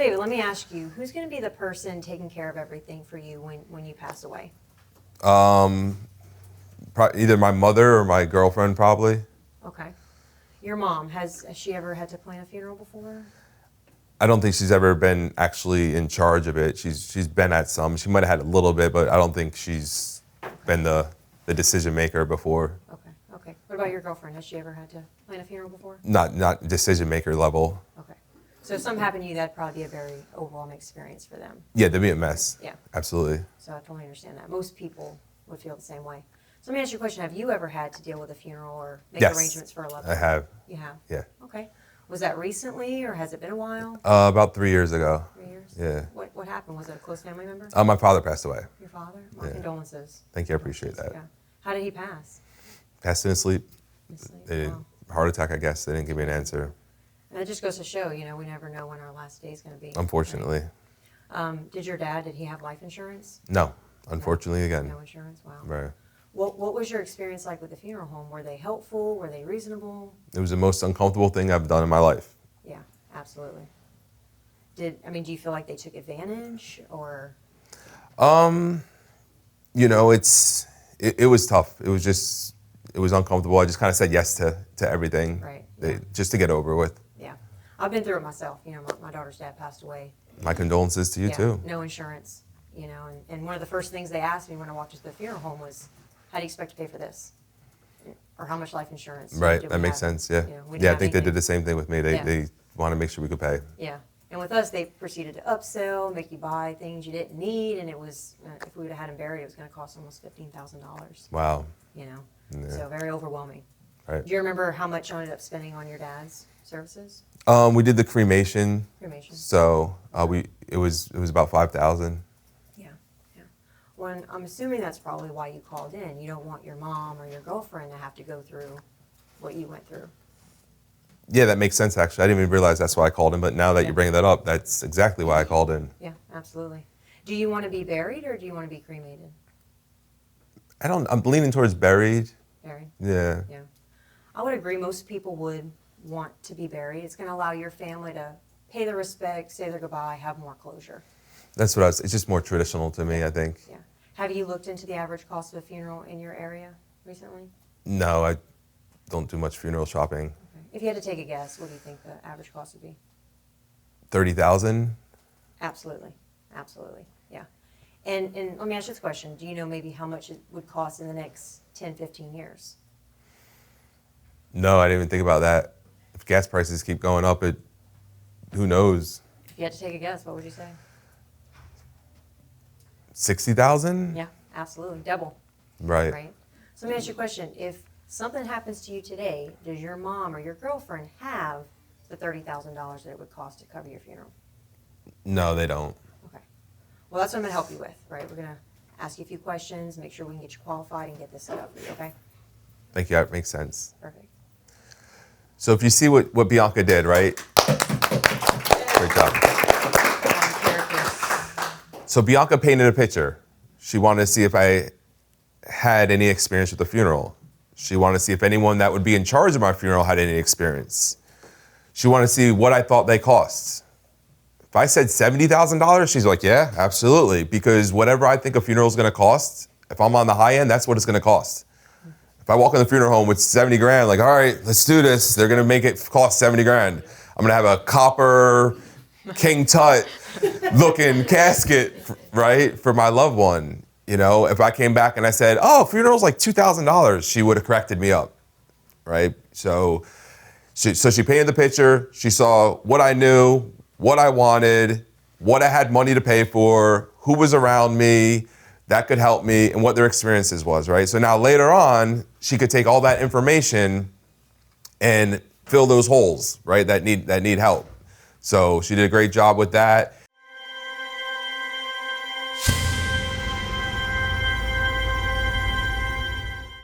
David, let me ask you, who's going to be the person taking care of everything for you when you pass away? Either my mother or my girlfriend, probably. Okay. Your mom, has she ever had to plan a funeral before? I don't think she's ever been actually in charge of it. She's been at some. She might have had a little bit, but I don't think she's been the decision maker before. Okay. What about your girlfriend? Has she ever had to plan a funeral before? Not decision maker level. Okay. So if something happened to you, that'd probably be a very overwhelming experience for them. Yeah, they'd be a mess. Yeah. Absolutely. So I totally understand that. Most people would feel the same way. So let me ask you a question. Have you ever had to deal with a funeral or make arrangements for a loved one? I have. You have? Yeah. Okay. Was that recently or has it been a while? About 3 years ago. 3 years? Yeah. What happened? Was it a close family member? My father passed away. Your father? My Yeah. condolences. Thank you. I appreciate that. Yeah. How did he pass? Passed in his sleep. In his sleep? They didn't, Wow. heart attack, I guess. They didn't give me an answer. And it just goes to show, we never know when our last day is going to be. Unfortunately. Right? Did he have life insurance? No. Unfortunately, again. No insurance? Wow. Right. What was your experience like with the funeral home? Were they helpful? Were they reasonable? It was the most uncomfortable thing I've done in my life. Yeah, absolutely. Do you feel like they took advantage or? It was tough. It was uncomfortable. I just kind of said yes to everything. Right. Just to get over with. Yeah. I've been through it myself. My daughter's dad passed away. My condolences to you too. No insurance, and one of the first things they asked me when I walked into the funeral home was, how do you expect to pay for this? Or how much life insurance? Right, that makes sense, yeah. I think they did the same thing with me. They want to make sure we could pay. Yeah, and with us, they proceeded to upsell, make you buy things you didn't need, and it was, if we would have had him buried, it was going to cost almost $15,000. Wow. Yeah. Yeah. So very overwhelming. Right. Do you remember how much you ended up spending on your dad's services? We did the cremation. Cremation. So it was about $5,000. Yeah. Well, I'm assuming that's probably why you called in. You don't want your mom or your girlfriend to have to go through what you went through. Yeah, that makes sense, actually. I didn't even realize that's why I called in, but now that you're bringing that up, that's exactly why I called in. Yeah, absolutely. Do you want to be buried or do you want to be cremated? I'm leaning towards buried. Buried? Yeah. Yeah. I would agree. Most people would want to be buried. It's going to allow your family to pay their respect, say their goodbye, have more closure. That's what it's just more traditional to me, I think. Yeah. Have you looked into the average cost of a funeral in your area recently? No, I don't do much funeral shopping. Okay. If you had to take a guess, what do you think the average cost would be? 30,000? Absolutely. Yeah. And let me ask you this question. Do you know maybe how much it would cost in the next 10, 15 years? No, I didn't even think about that. If gas prices keep going up, who knows? If you had to take a guess, what would you say? 60,000? Yeah, absolutely. Double. Right. So let me ask you a question. If something happens to you today, does your mom or your girlfriend have the $30,000 that it would cost to cover your funeral? No, they don't. Okay. Well, that's what I'm going to help you with, right? We're going to ask you a few questions, make sure we can get you qualified and get this set up for you, okay? Thank you. That makes sense. Perfect. So if you see what Bianca did, right? Great job. So Bianca painted a picture. She wanted to see if I had any experience with the funeral. She wanted to see if anyone that would be in charge of my funeral had any experience. She wanted to see what I thought they cost. If I said $70,000, she's like, yeah, absolutely. Because whatever I think a funeral is going to cost, if I'm on the high end, that's what it's going to cost. If I walk in the funeral home with 70 grand, like, all right, let's do this. They're going to make it cost 70 grand. I'm going to have a copper King Tut looking casket, right, for my loved one. If I came back and I said, oh, funeral's like $2,000, she would have corrected me up, right? So she painted the picture. She saw what I knew, what I wanted, what I had money to pay for, who was around me that could help me, and what their experiences was, right? So now later on, she could take all that information and fill those holes, right, that need help. So she did a great job with that.